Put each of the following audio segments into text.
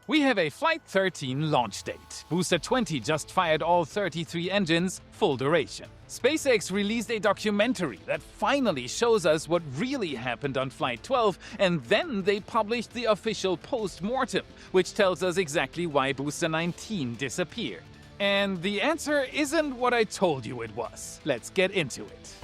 We have a Flight 13 launch date. Booster 20 just fired all 33 engines, full duration. SpaceX released a documentary that finally shows us what really happened on Flight 12, and then they published the official post-mortem, which tells us exactly why Booster 19 disappeared. And the answer isn't what I told you it was. Let's get into it.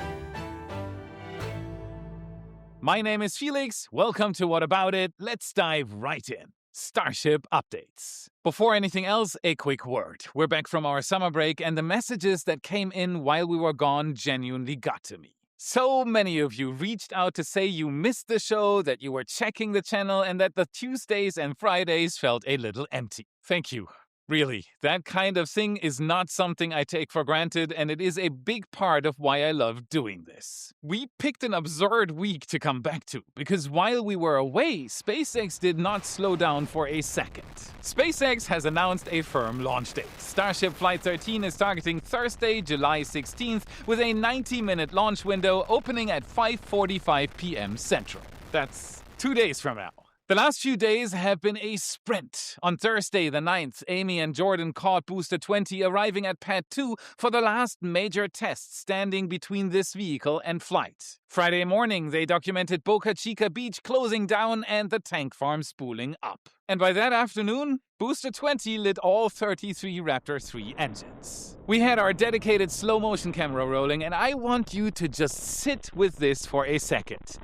My name is Felix. Welcome to What About It? Let's dive right in. Starship updates. Before anything else, a quick word. We're back from our summer break, and the messages that came in while we were gone genuinely got to me. So many of you reached out to say you missed the show, that you were checking the channel, and that the Tuesdays and Fridays felt a little empty. Thank you. Really, that kind of thing is not something I take for granted, and it is a big part of why I love doing this. We picked an absurd week to come back to, because while we were away, SpaceX did not slow down for a second. SpaceX has announced a firm launch date. Starship Flight 13 is targeting Thursday, July 16th, with a 90-minute launch window opening at 5:45 p.m. Central. That's 2 days from now. The last few days have been a sprint. On Thursday the 9th, Amy and Jordan caught Booster 20 arriving at Pad 2 for the last major test standing between this vehicle and flight. Friday morning, they documented Boca Chica Beach closing down and the tank farm spooling up. And by that afternoon, Booster 20 lit all 33 Raptor 3 engines. We had our dedicated slow-motion camera rolling, and I want you to just sit with this for a second.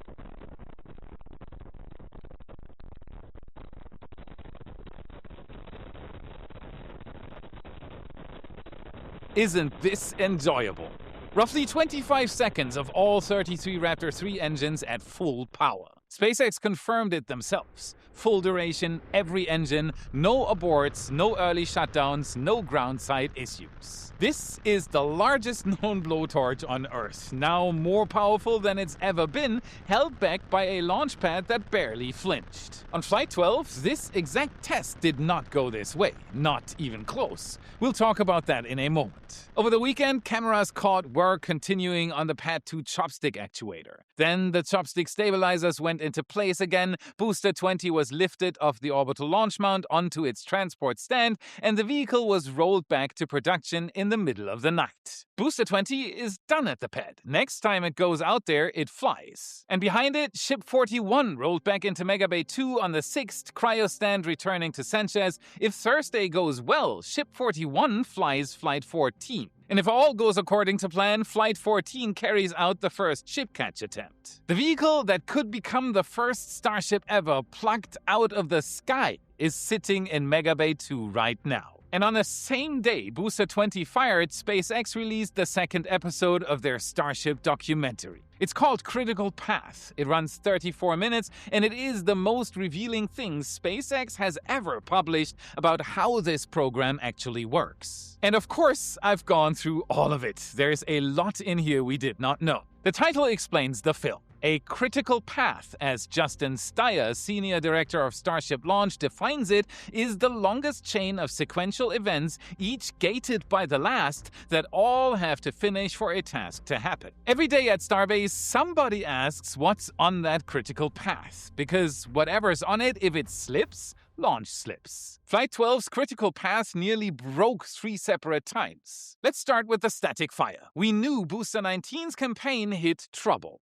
Isn't this enjoyable? Roughly 25 seconds of all 33 Raptor 3 engines at full power. SpaceX confirmed it themselves. Full duration, every engine, no aborts, no early shutdowns, no ground side issues. This is the largest known blowtorch on Earth, now more powerful than it's ever been, held back by a launch pad that barely flinched. On Flight 12, this exact test did not go this way, not even close. We'll talk about that in a moment. Over the weekend, cameras caught work continuing on the Pad 2 chopstick actuator. Then the chopstick stabilizers went into place again, Booster 20 was lifted off the orbital launch mount onto its transport stand, and the vehicle was rolled back to production in the middle of the night. Booster 20 is done at the pad. Next time it goes out there, it flies. And behind it, Ship 41 rolled back into Mega Bay 2 on the 6th, cryo stand returning to Sanchez. If Thursday goes well, Ship 41 flies Flight 14. And if all goes according to plan, Flight 14 carries out the first ship catch attempt. The vehicle that could become the first Starship ever plucked out of the sky is sitting in Mega Bay 2 right now. And on the same day Booster 20 fired, SpaceX released the second episode of their Starship documentary. It's called Critical Path. It runs 34 minutes, and it is the most revealing thing SpaceX has ever published about how this program actually works. And of course, I've gone through all of it. There's a lot in here we did not know. The title explains the film. A critical path, as Justin Steyer, Senior Director of Starship Launch, defines it, is the longest chain of sequential events, each gated by the last, that all have to finish for a task to happen. Every day at Starbase, somebody asks what's on that critical path, because whatever's on it, if it slips, launch slips. Flight 12's critical path nearly broke 3 separate times. Let's start with the static fire. We knew Booster 19's campaign hit trouble.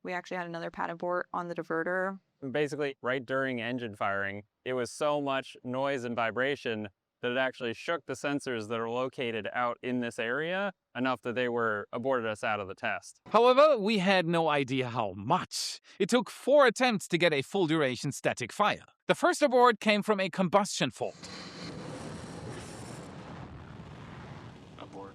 We actually had another pad abort on the diverter. Basically, right during engine firing, it was so much noise and vibration that it actually shook the sensors that are located out in this area enough that they were aborted us out of the test. However, we had no idea how much. It took 4 attempts to get a full duration static fire. The first abort came from a combustion fault.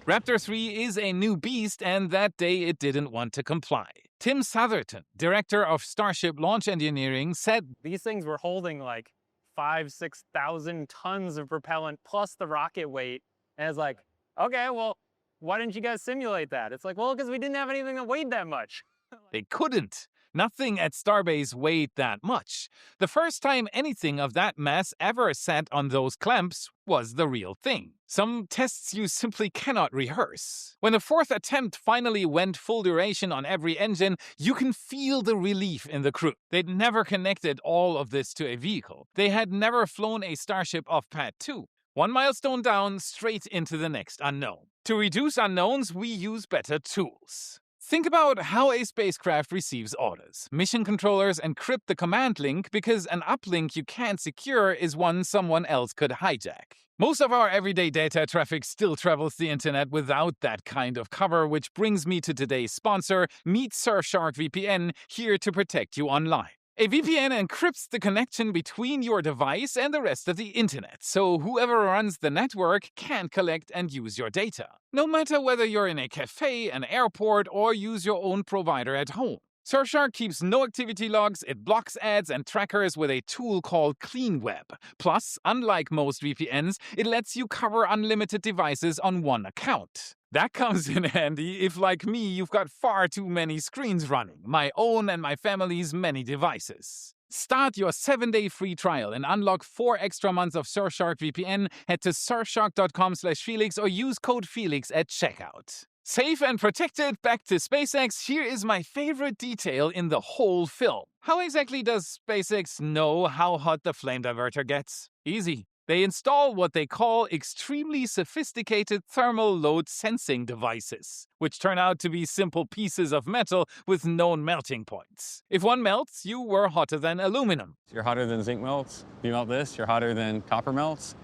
Raptor 3 is a new beast, and that day it didn't want to comply. Tim Southerton, director of Starship Launch Engineering, said, "These things were holding like 5,000–6,000 tons of propellant plus the rocket weight." And it's like, okay, well, why didn't you guys simulate that? It's like, well, because we didn't have anything that weighed that much. They couldn't. Nothing at Starbase weighed that much. The first time anything of that mass ever sat on those clamps was the real thing. Some tests you simply cannot rehearse. When the fourth attempt finally went full duration on every engine, you can feel the relief in the crew. They'd never connected all of this to a vehicle. They had never flown a Starship off Pad 2. One milestone down, straight into the next unknown. To reduce unknowns, we use better tools. Think about how a spacecraft receives orders. Mission controllers encrypt the command link because an uplink you can't secure is one someone else could hijack. Most of our everyday data traffic still travels the internet without that kind of cover, which brings me to today's sponsor, Meet Surfshark VPN, here to protect you online. A VPN encrypts the connection between your device and the rest of the internet, so whoever runs the network can't collect and use your data. No matter whether you're in a cafe, an airport, or use your own provider at home. Surfshark keeps no activity logs, it blocks ads and trackers with a tool called Clean Web. Plus, unlike most VPNs, it lets you cover unlimited devices on one account. That comes in handy if, like me, you've got far too many screens running, my own and my family's many devices. Start your 7-day free trial and unlock 4 extra months of Surfshark VPN. Head to surfshark.com/Felix or use code Felix at checkout. Safe and protected, back to SpaceX, here is my favorite detail in the whole film. How exactly does SpaceX know how hot the flame diverter gets? Easy. They install what they call extremely sophisticated thermal load sensing devices, which turn out to be simple pieces of metal with known melting points. If one melts, you were hotter than aluminum. You're hotter than zinc melts. If you melt this, you're hotter than copper melts.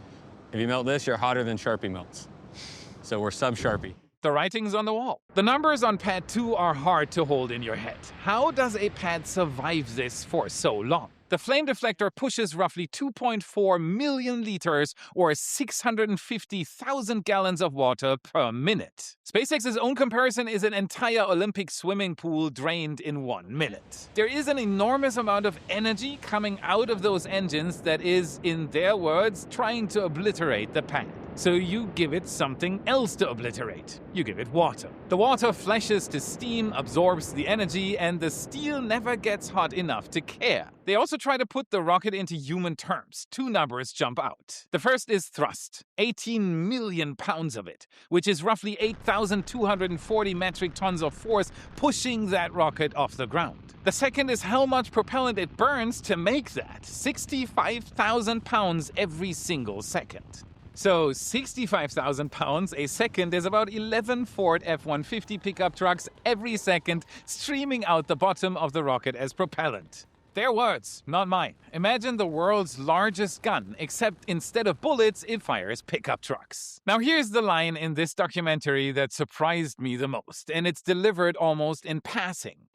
If you melt this, you're hotter than Sharpie melts. So we're sub-Sharpie. The writing's on the wall. The numbers on Pad 2 are hard to hold in your head. How does a pad survive this for so long? The flame deflector pushes roughly 2.4 million liters or 650,000 gallons of water per minute. SpaceX's own comparison is an entire Olympic swimming pool drained in 1 minute. There is an enormous amount of energy coming out of those engines that is, in their words, trying to obliterate the pad. So you give it something else to obliterate. You give it water. The water flashes to steam, absorbs the energy, and the steel never gets hot enough to care. They also try to put the rocket into human terms. 2 numbers jump out. The first is thrust, 18 million pounds of it, which is roughly 8,240 metric tons of force pushing that rocket off the ground. The second is how much propellant it burns to make that, 65,000 pounds every single second. So 65,000 pounds a second is about 11 Ford F-150 pickup trucks every second streaming out the bottom of the rocket as propellant. Their words, not mine. Imagine the world's largest gun, except instead of bullets, it fires pickup trucks. Now here's the line in this documentary that surprised me the most, and it's delivered almost in passing.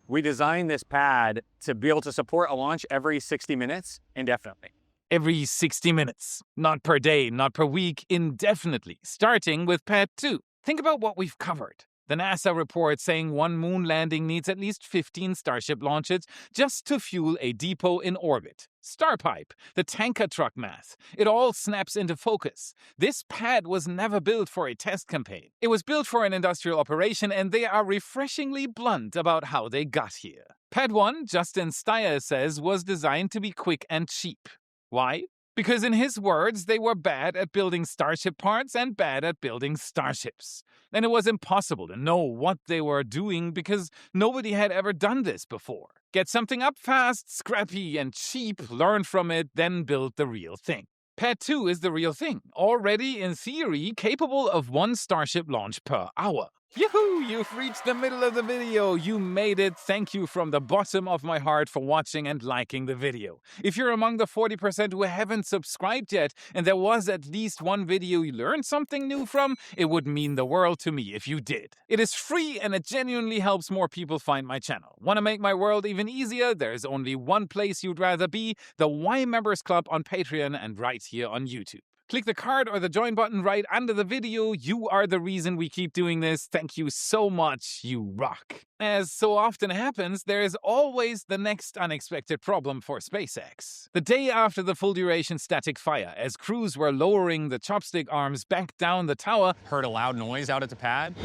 We designed this pad to be able to support a launch every 60 minutes indefinitely. Every 60 minutes. Not per day, not per week, indefinitely, starting with Pad 2. Think about what we've covered. The NASA report saying one moon landing needs at least 15 Starship launches just to fuel a depot in orbit. Starpipe, the tanker truck math. It all snaps into focus. This pad was never built for a test campaign. It was built for an industrial operation, and they are refreshingly blunt about how they got here. Pad 1, Justin Steyer says, was designed to be quick and cheap. Why? Because in his words, they were bad at building Starship parts and bad at building starships. And it was impossible to know what they were doing because nobody had ever done this before. Get something up fast, scrappy, and cheap, learn from it, then build the real thing. Pad 2 is the real thing, already in theory capable of 1 Starship launch per hour. Yahoo! You've reached the middle of the video. You made it. Thank you from the bottom of my heart for watching and liking the video. If you're among the 40% who haven't subscribed yet, and there was at least one video you learned something new from, it would mean the world to me if you did. It is free and it genuinely helps more people find my channel. Want to make my world even easier? There's only one place you'd rather be, the Why Members Club on Patreon and right here on YouTube. Click the card or the join button right under the video. You are the reason we keep doing this. Thank you so much. You rock. As so often happens, there is always the next unexpected problem for SpaceX. The day after the full-duration static fire, as crews were lowering the chopstick arms back down the tower, Heard a loud noise out at the pad.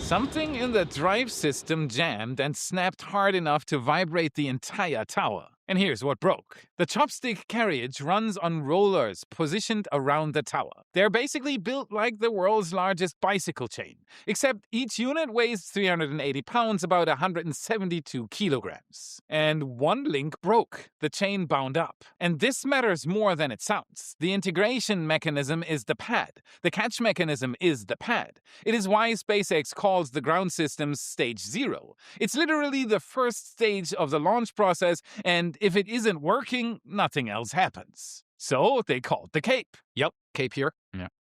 Something in the drive system jammed and snapped hard enough to vibrate the entire tower. And here's what broke. The chopstick carriage runs on rollers positioned around the tower. They're basically built like the world's largest bicycle chain, except each unit weighs 380 pounds, about 172 kilograms. And one link broke. The chain bound up. And this matters more than it sounds. The integration mechanism is the pad. The catch mechanism is the pad. It is why SpaceX calls the ground systems Stage 0. It's literally the first stage of the launch process, and if it isn't working, nothing else happens. So they called the Cape. Yep, Cape here.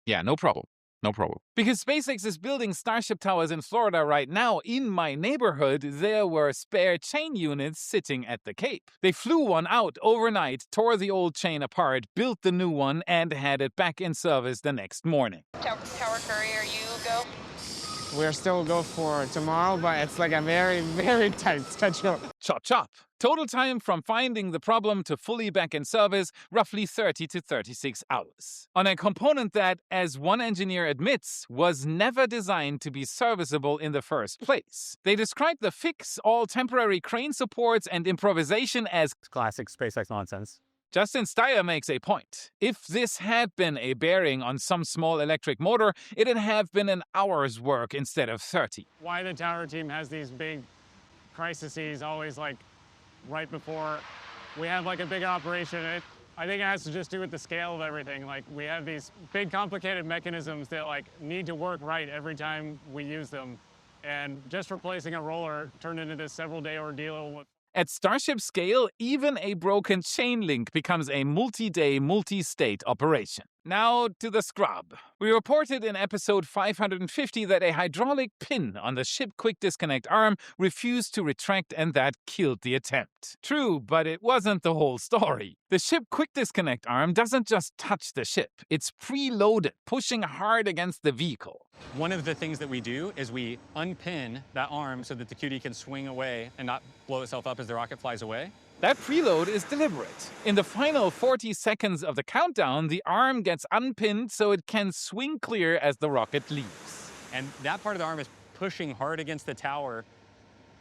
Yeah, no problem. No problem. Because SpaceX is building Starship towers in Florida right now, in my neighborhood, there were spare chain units sitting at the Cape. They flew one out overnight, tore the old chain apart, built the new one, and had it back in service the next morning. Tower courier, you go. We're still go for tomorrow, but it's like a very, very tight schedule. Chop chop. Total time from finding the problem to fully back in service, roughly 30 to 36 hours. On a component that, as one engineer admits, was never designed to be serviceable in the first place. They described the fix, all temporary crane supports, and improvisation as Classic SpaceX nonsense. Justin Steyer makes a point. If this had been a bearing on some small electric motor, it'd have been an hour's work instead of 30. Why the tower team has these big crises always like right before we have like a big operation. I think it has to just do with the scale of everything. Like we have these big complicated mechanisms that like need to work right every time we use them. And just replacing a roller turned into this several-day ordeal. At Starship scale, even a broken chain link becomes a multi-day, multi-state operation. Now to the scrub. We reported in episode 550 that a hydraulic pin on the ship quick disconnect arm refused to retract, and that killed the attempt. True, but it wasn't the whole story. The ship quick disconnect arm doesn't just touch the ship. It's preloaded, pushing hard against the vehicle. One of the things that we do is we unpin that arm so that the QD can swing away and not blow itself up as the rocket flies away. That preload is deliberate. In the final 40 seconds of the countdown, the arm gets unpinned so it can swing clear as the rocket leaves. And that part of the arm is pushing hard against the tower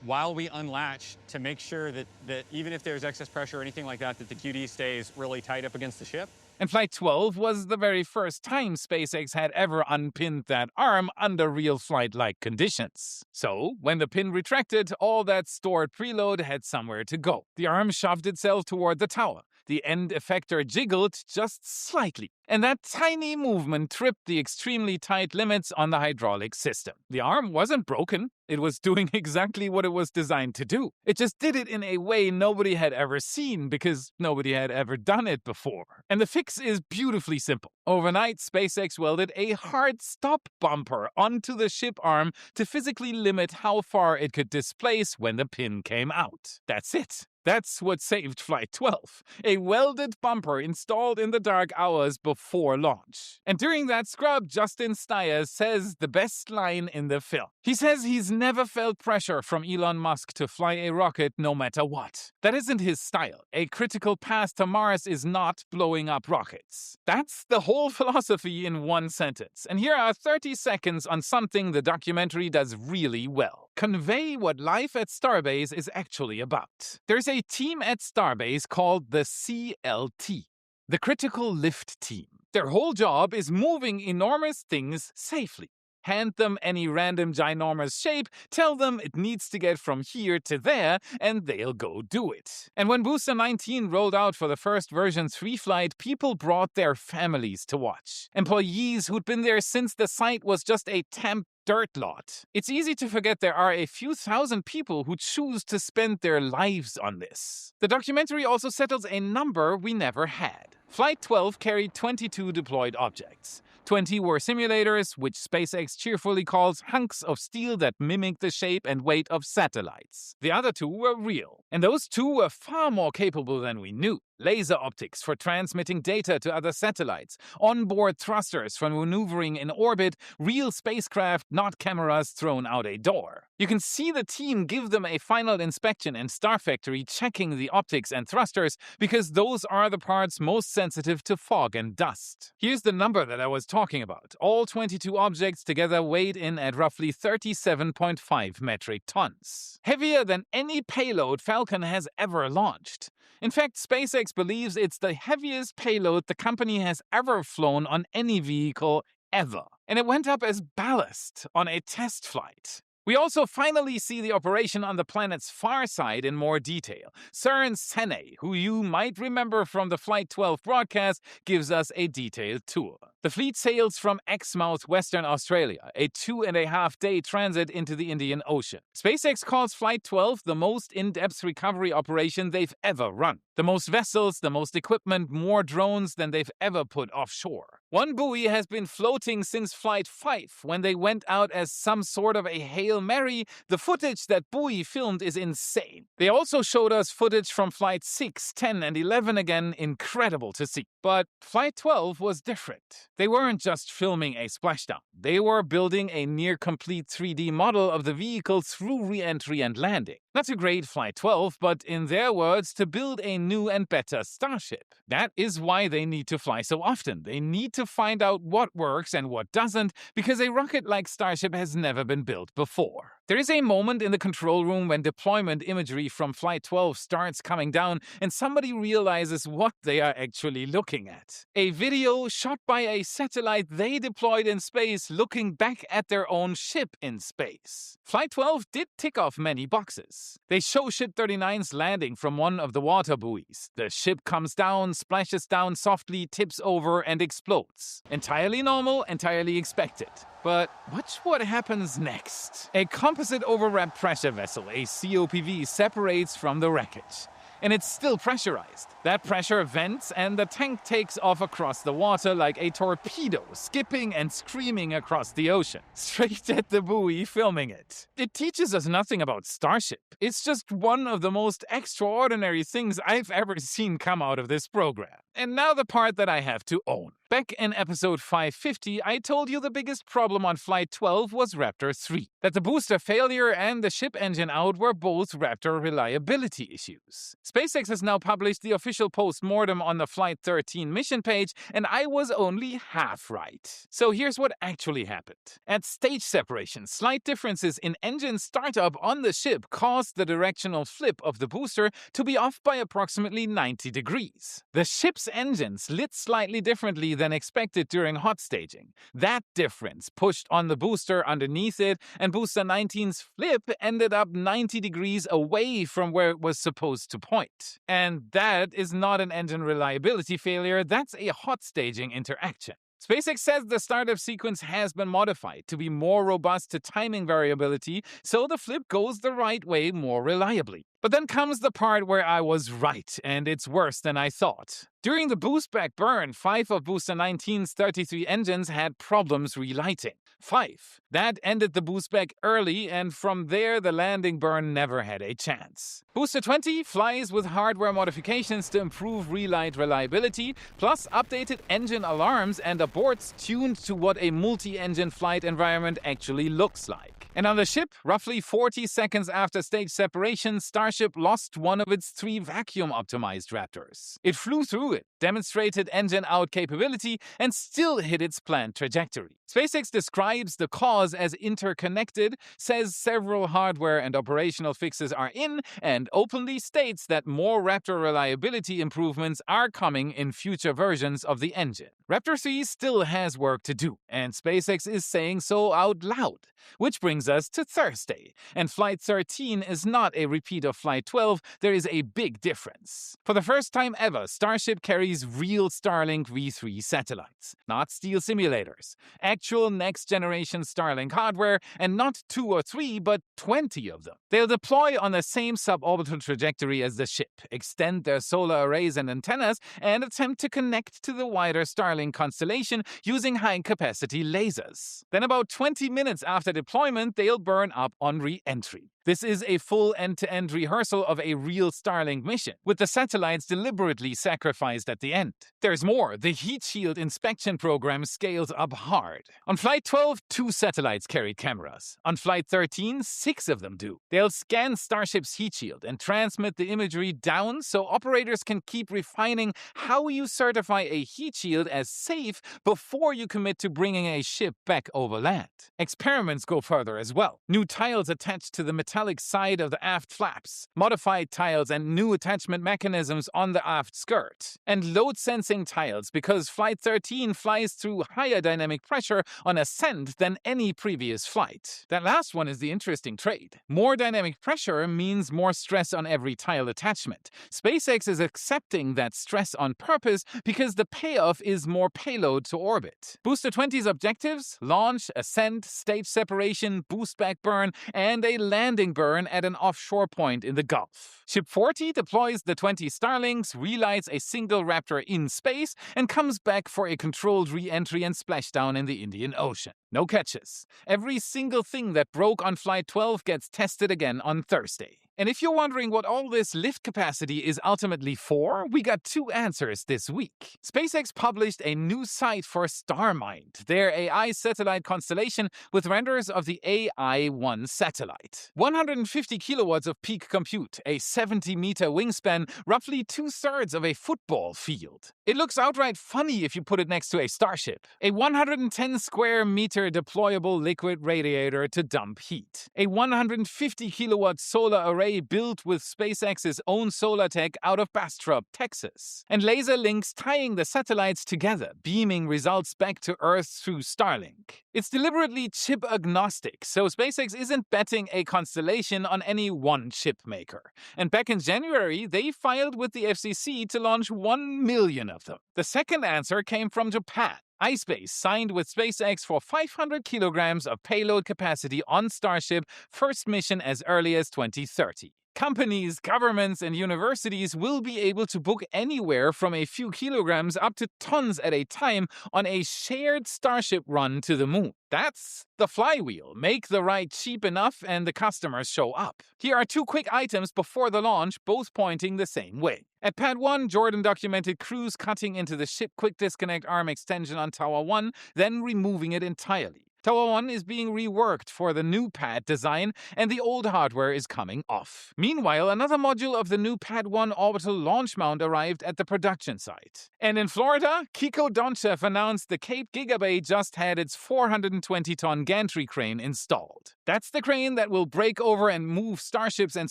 while we unlatch to make sure that even if there's excess pressure or anything like that, that the QD stays really tight up against the ship. And Flight 12 was the very first time SpaceX had ever unpinned that arm under real flight-like conditions. So, when the pin retracted, all that stored preload had somewhere to go. The arm shoved itself toward the tower. The end effector jiggled just slightly, and that tiny movement tripped the extremely tight limits on the hydraulic system. The arm wasn't broken. It was doing exactly what it was designed to do. It just did it in a way nobody had ever seen because nobody had ever done it before. And the fix is beautifully simple. Overnight, SpaceX welded a hard stop bumper onto the ship arm to physically limit how far it could displace when the pin came out. That's it. That's what saved Flight 12, a welded bumper installed in the dark hours before launch. And during that scrub, Justin Steyer says the best line in the film. He says he's never felt pressure from Elon Musk to fly a rocket no matter what. That isn't his style. A critical path to Mars is not blowing up rockets. That's the whole philosophy in one sentence. And here are 30 seconds on something the documentary does really well. Convey what life at Starbase is actually about. There's a team at Starbase called the CLT, the Critical Lift Team. Their whole job is moving enormous things safely. Hand them any random ginormous shape, tell them it needs to get from here to there, and they'll go do it. And when Booster 19 rolled out for the first version's free flight, people brought their families to watch. Employees who'd been there since the site was just a temp dirt lot. It's easy to forget there are a few thousand people who choose to spend their lives on this. The documentary also settles a number we never had. Flight 12 carried 22 deployed objects. 20 were simulators, which SpaceX cheerfully calls hunks of steel that mimic the shape and weight of satellites. The other 2 were real, and those 2 were far more capable than we knew. Laser optics for transmitting data to other satellites, onboard thrusters for maneuvering in orbit, real spacecraft, not cameras thrown out a door. You can see the team give them a final inspection in Star Factory, checking the optics and thrusters because those are the parts most sensitive to fog and dust. Here's the number that I was talking about. All 22 objects together weighed in at roughly 37.5 metric tons. Heavier than any payload Falcon has ever launched. In fact, SpaceX believes it's the heaviest payload the company has ever flown on any vehicle ever. And it went up as ballast on a test flight. We also finally see the operation on the planet's far side in more detail. Søren Sene, who you might remember from the Flight 12 broadcast, gives us a detailed tour. The fleet sails from Exmouth, Western Australia, a 2.5-day transit into the Indian Ocean. SpaceX calls Flight 12 the most in-depth recovery operation they've ever run. The most vessels, the most equipment, more drones than they've ever put offshore. One buoy has been floating since Flight 5, when they went out as some sort of a Hail Mary. The footage that buoy filmed is insane. They also showed us footage from Flight 6, 10, and 11 again, incredible to see. But Flight 12 was different. They weren't just filming a splashdown. They were building a near-complete 3D model of the vehicle through re-entry and landing. Not to grade Flight 12, but in their words, to build a new and better Starship. That is why they need to fly so often. They need to find out what works and what doesn't, because a rocket like Starship has never been built before. There is a moment in the control room when deployment imagery from Flight 12 starts coming down and somebody realizes what they are actually looking at. A video shot by a satellite they deployed in space looking back at their own ship in space. Flight 12 did tick off many boxes. They show Ship 39's landing from one of the water buoys. The ship comes down, splashes down softly, tips over, and explodes. Entirely normal, entirely expected. But watch what happens next. A composite overwrapped pressure vessel, a COPV, separates from the wreckage. And it's still pressurized. That pressure vents and the tank takes off across the water like a torpedo, skipping and screaming across the ocean, straight at the buoy filming it. It teaches us nothing about Starship. It's just one of the most extraordinary things I've ever seen come out of this program. And now the part that I have to own. Back in episode 550, I told you the biggest problem on Flight 12 was Raptor 3. That the booster failure and the ship engine out were both Raptor reliability issues. SpaceX has now published the official post-mortem on the Flight 13 mission page, and I was only half right. So here's what actually happened. At stage separation, slight differences in engine startup on the ship caused the directional flip of the booster to be off by approximately 90 degrees. The ship's engines lit slightly differently than expected during hot staging. That difference pushed on the booster underneath it, and booster 19's flip ended up 90 degrees away from where it was supposed to point. And that is not an engine reliability failure, that's a hot staging interaction. SpaceX says the startup sequence has been modified to be more robust to timing variability, so the flip goes the right way more reliably. But then comes the part where I was right, and it's worse than I thought. During the boost-back burn, 5 of Booster 19's 33 engines had problems relighting. 5. That ended the boost-back early, and from there the landing burn never had a chance. Booster 20 flies with hardware modifications to improve relight reliability, plus updated engine alarms and aborts tuned to what a multi-engine flight environment actually looks like. And on the ship, roughly 40 seconds after stage separation, Starship lost one of its 3 vacuum-optimized Raptors. It flew through it, demonstrated engine-out capability, and still hit its planned trajectory. SpaceX describes the cause as interconnected, says several hardware and operational fixes are in, and openly states that more Raptor reliability improvements are coming in future versions of the engine. Raptor 3 still has work to do, and SpaceX is saying so out loud. Which brings us to Thursday, and Flight 13 is not a repeat of Flight 12, there is a big difference. For the first time ever, Starship carries real Starlink V3 satellites, not steel simulators. Actual next-generation Starlink hardware, and not 2 or 3, but 20 of them. They'll deploy on the same suborbital trajectory as the ship, extend their solar arrays and antennas, and attempt to connect to the wider Starlink constellation using high-capacity lasers. Then about 20 minutes after deployment, they'll burn up on re-entry. This is a full end-to-end rehearsal of a real Starlink mission, with the satellites deliberately sacrificed at the end. There's more. The heat shield inspection program scales up hard. On Flight 12, 2 satellites carried cameras. On Flight 13, 6 of them do. They'll scan Starship's heat shield and transmit the imagery down so operators can keep refining how you certify a heat shield as safe before you commit to bringing a ship back over land. Experiments go further as well. New tiles attached to the metallic side of the aft flaps, modified tiles and new attachment mechanisms on the aft skirt, and load-sensing tiles because Flight 13 flies through higher dynamic pressure on ascent than any previous flight. That last one is the interesting trade. More dynamic pressure means more stress on every tile attachment. SpaceX is accepting that stress on purpose because the payoff is more payload to orbit. Booster 20's objectives: launch, ascent, stage separation, boost back burn, and a landing burn at an offshore point in the Gulf. Ship 40 deploys the 20 Starlinks, relights a single Raptor in space, and comes back for a controlled re-entry and splashdown in the Indian Ocean. No catches. Every single thing that broke on Flight 12 gets tested again on Thursday. And if you're wondering what all this lift capacity is ultimately for, we got 2 answers this week. SpaceX published a new site for StarMind, their AI satellite constellation with renders of the AI-1 satellite. 150 kilowatts of peak compute, a 70-meter wingspan, roughly 2/3 of a football field. It looks outright funny if you put it next to a Starship. A 110 square meter deployable liquid radiator to dump heat. A 150 kilowatt solar array built with SpaceX's own solar tech out of Bastrop, Texas. And laser links tying the satellites together, beaming results back to Earth through Starlink. It's deliberately chip agnostic, so SpaceX isn't betting a constellation on any one chip maker. And back in January, they filed with the FCC to launch 1 million of them. The second answer came from Japan. iSpace signed with SpaceX for 500 kilograms of payload capacity on Starship, first mission as early as 2030. Companies, governments, and universities will be able to book anywhere from a few kilograms up to tons at a time on a shared Starship run to the moon. That's the flywheel. Make the ride cheap enough and the customers show up. Here are 2 quick items before the launch, both pointing the same way. At Pad 1, Jordan documented crews cutting into the ship quick disconnect arm extension on Tower 1, then removing it entirely. Tower 1 is being reworked for the new pad design, and the old hardware is coming off. Meanwhile, another module of the new Pad 1 orbital launch mount arrived at the production site. And in Florida, Kiko Donchev announced the Cape Gigabay just had its 420-ton gantry crane installed. That's the crane that will break over and move Starships and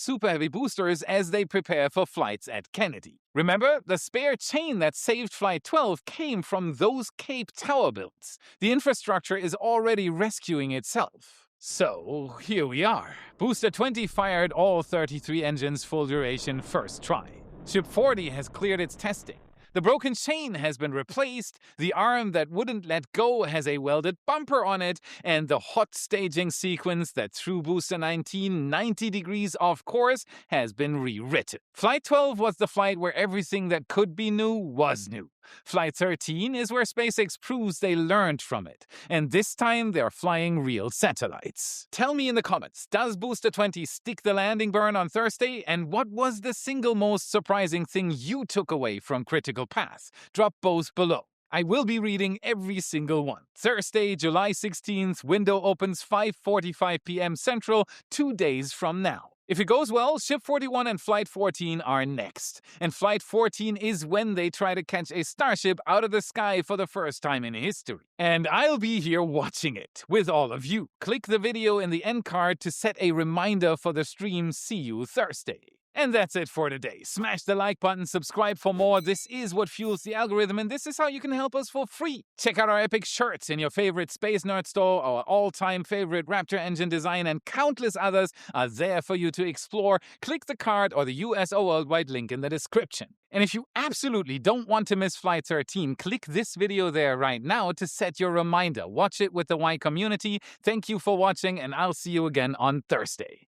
Super Heavy boosters as they prepare for flights at Kennedy. Remember, the spare chain that saved Flight 12 came from those Cape tower builds. The infrastructure is already rescuing itself. So, here we are. Booster 20 fired all 33 engines full duration first try. Ship 40 has cleared its testing. The broken chain has been replaced, the arm that wouldn't let go has a welded bumper on it, and the hot staging sequence that threw Booster 19 90 degrees off course has been rewritten. Flight 12 was the flight where everything that could be new was new. Flight 13 is where SpaceX proves they learned from it, and this time they're flying real satellites. Tell me in the comments, does Booster 20 stick the landing burn on Thursday, and what was the single most surprising thing you took away from Critical Path? Drop both below. I will be reading every single one. Thursday, July 16th, window opens 5:45 p.m. Central, 2 days from now. If it goes well, Ship 41 and Flight 14 are next. And Flight 14 is when they try to catch a Starship out of the sky for the first time in history. And I'll be here watching it with all of you. Click the video in the end card to set a reminder for the stream. See you Thursday. And that's it for today. Smash the like button, subscribe for more. This is what fuels the algorithm, and this is how you can help us for free. Check out our epic shirts in your favorite Space Nerd store. Our all-time favorite Raptor engine design and countless others are there for you to explore. Click the card or the US or worldwide link in the description. And if you absolutely don't want to miss Flight 13, click this video there right now to set your reminder. Watch it with the Y community. Thank you for watching, and I'll see you again on Thursday.